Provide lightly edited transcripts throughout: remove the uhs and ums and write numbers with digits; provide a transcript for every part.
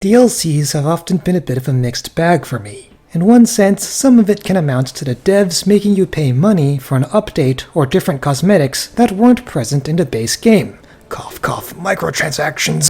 DLCs have often been a bit of a mixed bag for me. In one sense, some of it can amount to the devs making you pay money for an update or different cosmetics that weren't present in the base game. Cough cough, microtransactions.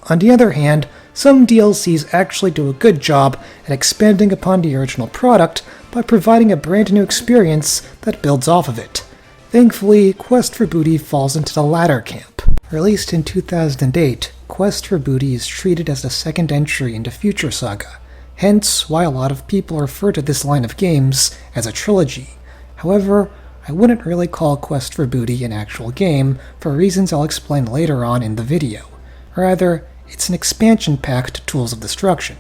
On the other hand, some DLCs actually do a good job at expanding upon the original product by providing a brand new experience that builds off of it. Thankfully, Quest for Booty falls into the latter camp. Released in 2008, Quest for Booty is treated as the second entry into Future Saga, hence why a lot of people refer to this line of games as a trilogy. However, I wouldn't really call Quest for Booty an actual game for reasons I'll explain later on in the video. Rather, it's an expansion pack to Tools of Destruction.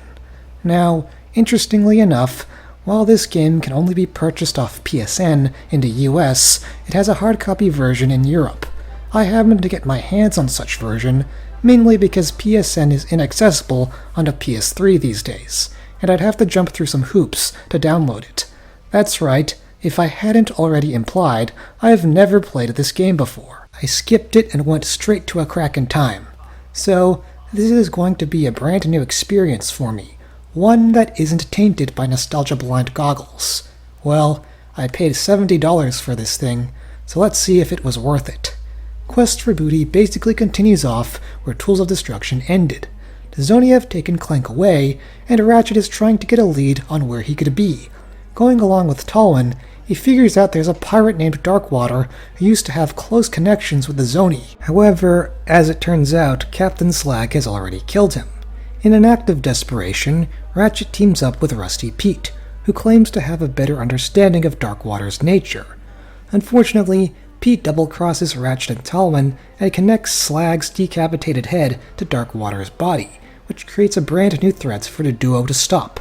Now, interestingly enough, while this game can only be purchased off PSN in the US, it has a hard copy version in Europe. I happened to get my hands on such version, mainly because PSN is inaccessible on the PS3 these days, and I'd have to jump through some hoops to download it. That's right, if I hadn't already implied, I have never played this game before. I skipped it and went straight to a crack in time. So, this is going to be a brand new experience for me, one that isn't tainted by nostalgia-blind goggles. Well, I paid $70 for this thing, so let's see if it was worth it. Quest for Booty basically continues off where Tools of Destruction ended. The Zoni have taken Clank away, and Ratchet is trying to get a lead on where he could be. Going along with Talwyn, he figures out there's a pirate named Darkwater who used to have close connections with the Zoni. However, as it turns out, Captain Slag has already killed him. In an act of desperation, Ratchet teams up with Rusty Pete, who claims to have a better understanding of Darkwater's nature. Unfortunately, Pete double-crosses Ratchet and Talwyn and connects Slag's decapitated head to Darkwater's body, which creates a brand new threat for the duo to stop.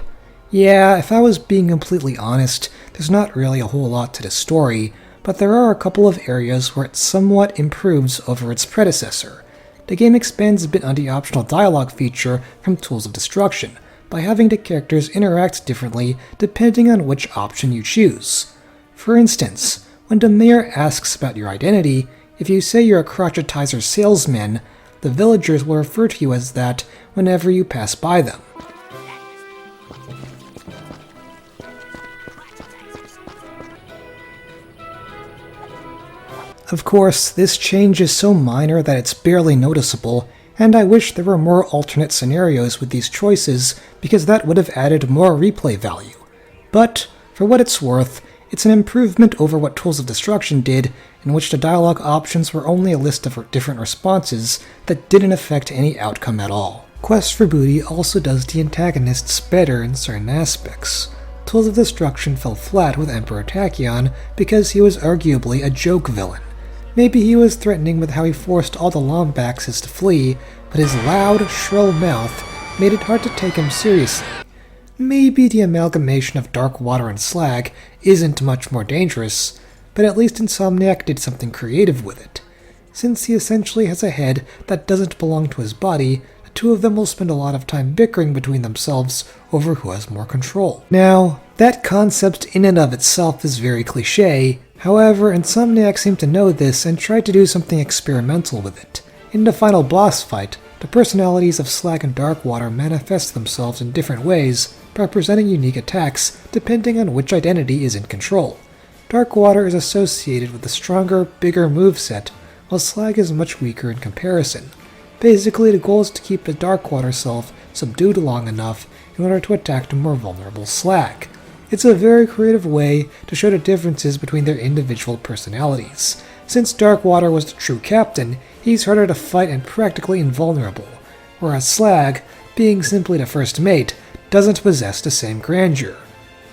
Yeah, if I was being completely honest, there's not really a whole lot to the story, but there are a couple of areas where it somewhat improves over its predecessor. The game expands a bit on the optional dialogue feature from Tools of Destruction, by having the characters interact differently depending on which option you choose. For instance, when the mayor asks about your identity, if you say you're a crotchetizer salesman, the villagers will refer to you as that whenever you pass by them. Of course, this change is so minor that it's barely noticeable, and I wish there were more alternate scenarios with these choices because that would have added more replay value. But, for what it's worth, it's an improvement over what Tools of Destruction did, in which the dialogue options were only a list of different responses that didn't affect any outcome at all. Quest for Booty also does the antagonists better in certain aspects. Tools of Destruction fell flat with Emperor Tachyon because he was arguably a joke villain. Maybe he was threatening with how he forced all the Lombaxes to flee, but his loud, shrill mouth made it hard to take him seriously. Maybe the amalgamation of Darkwater and Slag isn't much more dangerous, but at least Insomniac did something creative with it. Since he essentially has a head that doesn't belong to his body, the two of them will spend a lot of time bickering between themselves over who has more control. Now, that concept in and of itself is very cliché. However, Insomniac seemed to know this and tried to do something experimental with it. In the final boss fight, the personalities of Slag and Darkwater manifest themselves in different ways by presenting unique attacks depending on which identity is in control. Darkwater is associated with the stronger, bigger moveset, while Slag is much weaker in comparison. Basically, the goal is to keep the Darkwater self subdued long enough in order to attack the more vulnerable Slag. It's a very creative way to show the differences between their individual personalities. Since Darkwater was the true captain, he's harder to fight and practically invulnerable, whereas Slag, being simply the first mate, doesn't possess the same grandeur.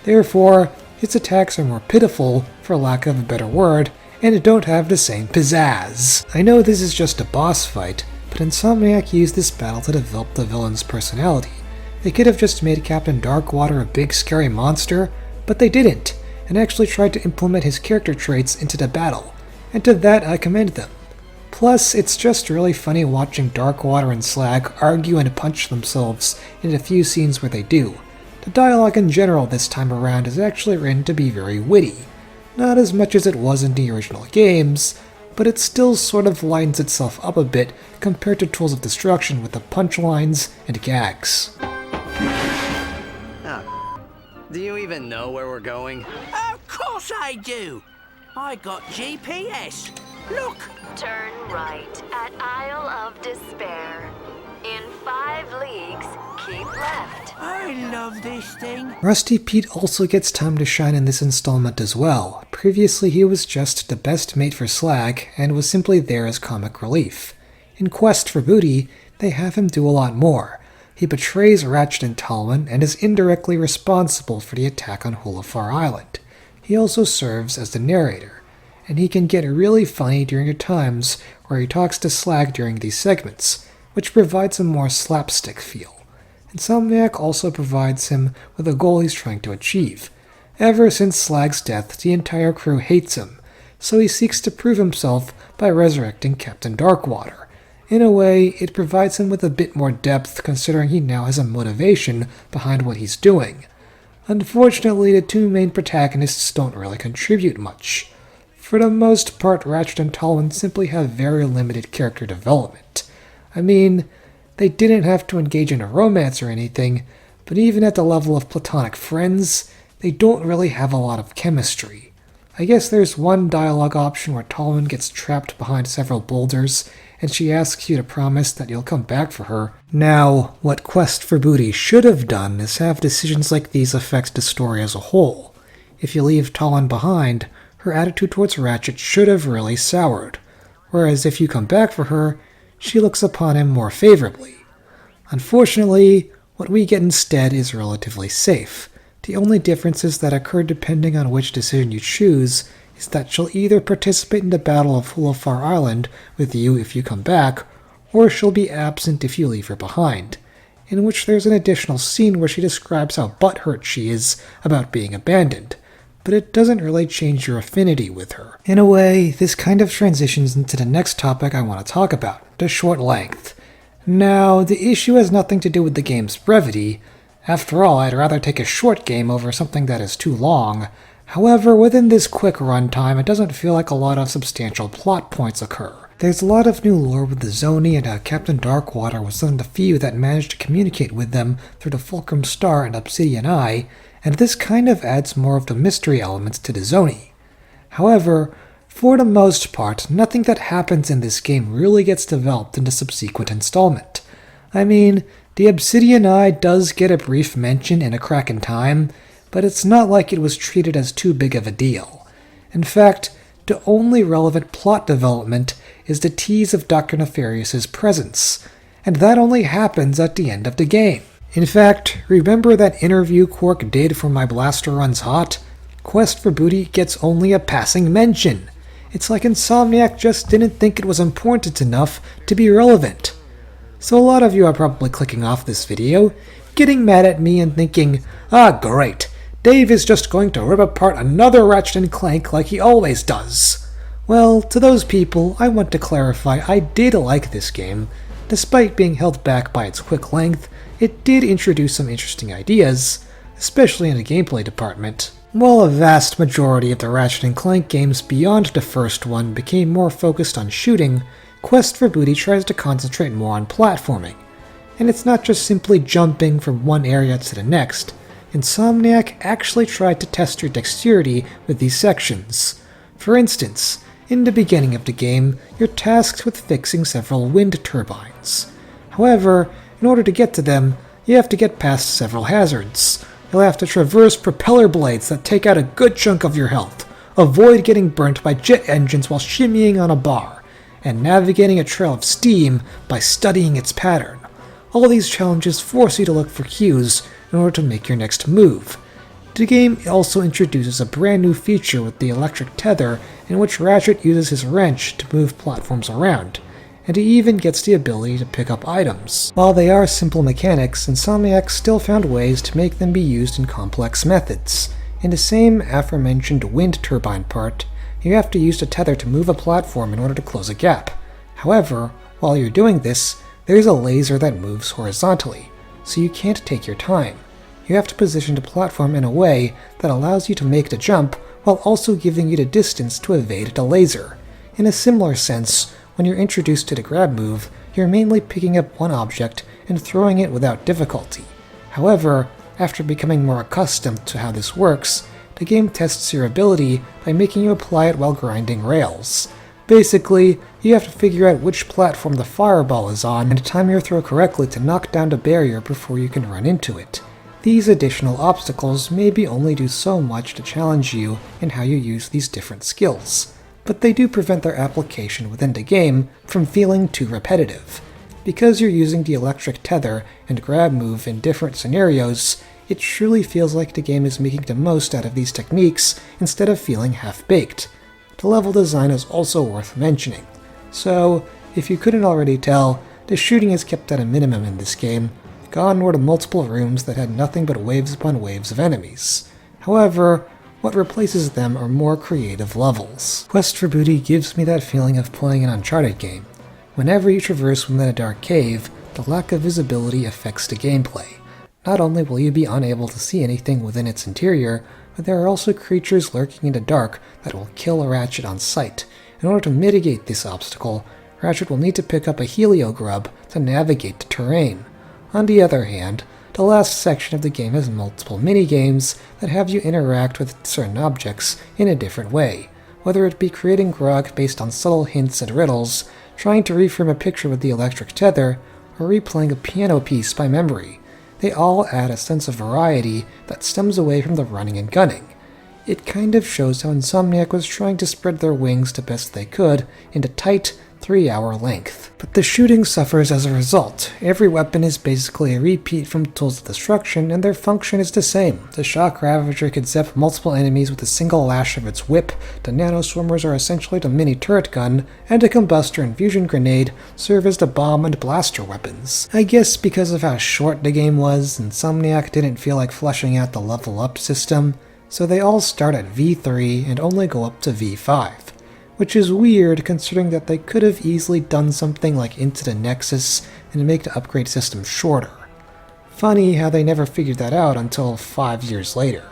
Therefore, its attacks are more pitiful, for lack of a better word, and don't have the same pizzazz. I know this is just a boss fight, but Insomniac used this battle to develop the villain's personality. They could have just made Captain Darkwater a big scary monster, but they didn't, and actually tried to implement his character traits into the battle, and to that I commend them. Plus, it's just really funny watching Darkwater and Slag argue and punch themselves in the few scenes where they do. The dialogue in general this time around is actually written to be very witty. Not as much as it was in the original games, but it still sort of lightens itself up a bit compared to Tools of Destruction with the punchlines and gags. Oh. Do you even know where we're going? Of course I do! I got GPS. Look! Turn right at Isle of Despair. In 5 leagues, keep left. I love this thing. Rusty Pete also gets time to shine in this installment as well. Previously he was just the best mate for Slag and was simply there as comic relief. In Quest for Booty, they have him do a lot more. He betrays Ratchet and Talon and is indirectly responsible for the attack on Hulafar Island. He also serves as the narrator, and he can get really funny during the times where he talks to Slag during these segments, which provides a more slapstick feel. Insomniac also provides him with a goal he's trying to achieve. Ever since Slag's death, the entire crew hates him, so he seeks to prove himself by resurrecting Captain Darkwater. In a way, it provides him with a bit more depth considering he now has a motivation behind what he's doing. Unfortunately, the two main protagonists don't really contribute much. For the most part, Ratchet and Talon simply have very limited character development. I mean, they didn't have to engage in a romance or anything, but even at the level of platonic friends, they don't really have a lot of chemistry. I guess there's one dialogue option where Talon gets trapped behind several boulders, and she asks you to promise that you'll come back for her. Now, what Quest for Booty should have done is have decisions like these affect the story as a whole. If you leave Talon behind, her attitude towards Ratchet should have really soured, whereas if you come back for her, she looks upon him more favorably. Unfortunately, what we get instead is relatively safe. The only differences that occur depending on which decision you choose is that she'll either participate in the Battle of Hulafar Island with you if you come back, or she'll be absent if you leave her behind, in which there's an additional scene where she describes how butthurt she is about being abandoned, but it doesn't really change your affinity with her. In a way, this kind of transitions into the next topic I want to talk about, the short length. Now, the issue has nothing to do with the game's brevity. After all, I'd rather take a short game over something that is too long. However, within this quick runtime, it doesn't feel like a lot of substantial plot points occur. There's a lot of new lore with the Zoni and how Captain Darkwater was one of the few that managed to communicate with them through the Fulcrum Star and Obsidian Eye, and this kind of adds more of the mystery elements to the Zoni. However, for the most part, nothing that happens in this game really gets developed in the subsequent installment. I mean, the Obsidian Eye does get a brief mention in A Crack in Time, but it's not like it was treated as too big of a deal. In fact, the only relevant plot development is the tease of Dr. Nefarious' presence, and that only happens at the end of the game. In fact, remember that interview Quark did for My Blaster Runs Hot? Quest for Booty gets only a passing mention. It's like Insomniac just didn't think it was important enough to be relevant. So a lot of you are probably clicking off this video, getting mad at me and thinking, ah great, Dave is just going to rip apart another Ratchet and Clank like he always does. Well, to those people, I want to clarify I did like this game. Despite being held back by its quick length, it did introduce some interesting ideas, especially in the gameplay department. While a vast majority of the Ratchet and Clank games beyond the first one became more focused on shooting, Quest for Booty tries to concentrate more on platforming. And it's not just simply jumping from one area to the next. Insomniac actually tried to test your dexterity with these sections. For instance, in the beginning of the game, you're tasked with fixing several wind turbines. However, in order to get to them, you have to get past several hazards. You'll have to traverse propeller blades that take out a good chunk of your health, avoid getting burnt by jet engines while shimmying on a bar, and navigating a trail of steam by studying its pattern. All these challenges force you to look for cues in order to make your next move. The game also introduces a brand new feature with the electric tether in which Ratchet uses his wrench to move platforms around, and he even gets the ability to pick up items. While they are simple mechanics, Insomniac still found ways to make them be used in complex methods. In the same aforementioned wind turbine part, you have to use the tether to move a platform in order to close a gap. However, while you're doing this, there's a laser that moves horizontally, so you can't take your time. You have to position the platform in a way that allows you to make the jump while also giving you the distance to evade the laser. In a similar sense, when you're introduced to the grab move, you're mainly picking up one object and throwing it without difficulty. However, after becoming more accustomed to how this works, the game tests your ability by making you apply it while grinding rails. Basically, you have to figure out which platform the fireball is on and time your throw correctly to knock down the barrier before you can run into it. These additional obstacles maybe only do so much to challenge you in how you use these different skills, but they do prevent their application within the game from feeling too repetitive. Because you're using the electric tether and grab move in different scenarios, it truly feels like the game is making the most out of these techniques instead of feeling half-baked. The level design is also worth mentioning. So, if you couldn't already tell, the shooting is kept at a minimum in this game. Gone were the multiple rooms that had nothing but waves upon waves of enemies. However, what replaces them are more creative levels. Quest for Booty gives me that feeling of playing an Uncharted game. Whenever you traverse within a dark cave, the lack of visibility affects the gameplay. Not only will you be unable to see anything within its interior, but there are also creatures lurking in the dark that will kill a Ratchet on sight. In order to mitigate this obstacle, Ratchet will need to pick up a helio grub to navigate the terrain. On the other hand, the last section of the game has multiple mini-games that have you interact with certain objects in a different way, whether it be creating grog based on subtle hints and riddles, trying to reframe a picture with the electric tether, or replaying a piano piece by memory. They all add a sense of variety that stems away from the running and gunning. It kind of shows how Insomniac was trying to spread their wings the best they could into tight, 3-hour length. But the shooting suffers as a result. Every weapon is basically a repeat from Tools of Destruction, and their function is the same. The Shock Ravager could zap multiple enemies with a single lash of its whip, the Nano Swarmers are essentially the mini turret gun, and a Combustor and Fusion Grenade serve as the bomb and blaster weapons. I guess because of how short the game was, Insomniac didn't feel like fleshing out the level up system, so they all start at V3 and only go up to V5. Which is weird considering that they could have easily done something like Into the Nexus and make the upgrade system shorter. Funny how they never figured that out until 5 years later.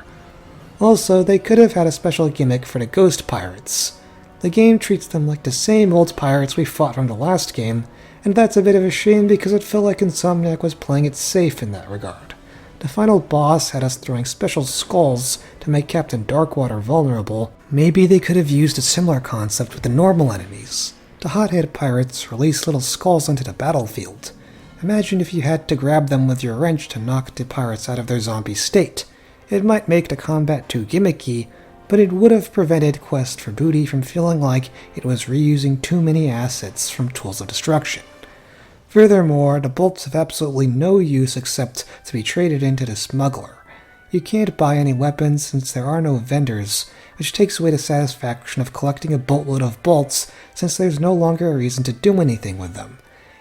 Also, they could have had a special gimmick for the Ghost Pirates. The game treats them like the same old pirates we fought from the last game, and that's a bit of a shame because it felt like Insomniac was playing it safe in that regard. The final boss had us throwing special skulls to make Captain Darkwater vulnerable. Maybe they could have used a similar concept with the normal enemies. The hothead pirates release little skulls onto the battlefield. Imagine if you had to grab them with your wrench to knock the pirates out of their zombie state. It might make the combat too gimmicky, but it would have prevented Quest for Booty from feeling like it was reusing too many assets from Tools of Destruction. Furthermore, the bolts have absolutely no use except to be traded into the smuggler. You can't buy any weapons since there are no vendors, which takes away the satisfaction of collecting a boatload of bolts since there's no longer a reason to do anything with them.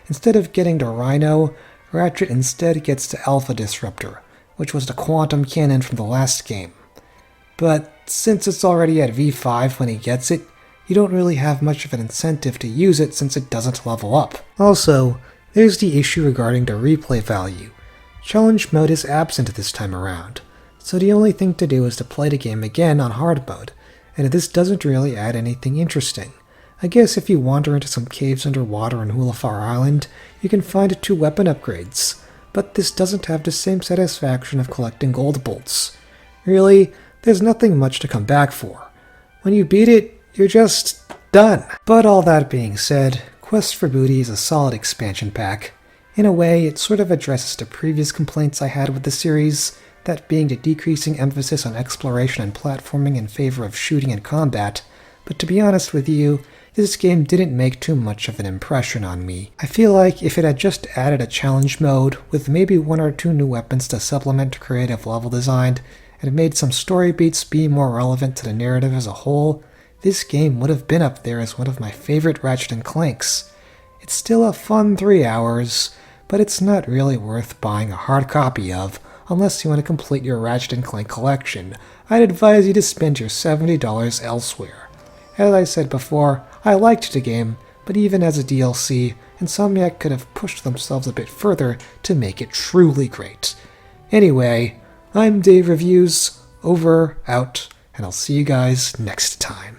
Instead of getting the Rhino, Ratchet instead gets the Alpha Disruptor, which was the quantum cannon from the last game. But since it's already at V5 when he gets it, you don't really have much of an incentive to use it since it doesn't level up. Also, there's the issue regarding the replay value. Challenge mode is absent this time around, so the only thing to do is to play the game again on hard mode, and this doesn't really add anything interesting. I guess if you wander into some caves underwater on Hulafar Island, you can find 2 weapon upgrades, but this doesn't have the same satisfaction of collecting gold bolts. Really, there's nothing much to come back for. When you beat it, you're just done. But all that being said, Quest for Booty is a solid expansion pack. In a way, it sort of addresses the previous complaints I had with the series, that being the decreasing emphasis on exploration and platforming in favor of shooting and combat, but to be honest with you, this game didn't make too much of an impression on me. I feel like if it had just added a challenge mode, with maybe 1 or 2 new weapons to supplement creative level design, and made some story beats be more relevant to the narrative as a whole, this game would have been up there as one of my favorite Ratchet and Clanks. It's still a fun 3 hours, but it's not really worth buying a hard copy of unless you want to complete your Ratchet and Clank collection. I'd advise you to spend your $70 elsewhere. As I said before, I liked the game, but even as a DLC, Insomniac could have pushed themselves a bit further to make it truly great. Anyway, I'm Dave Reviews, over, out, and I'll see you guys next time.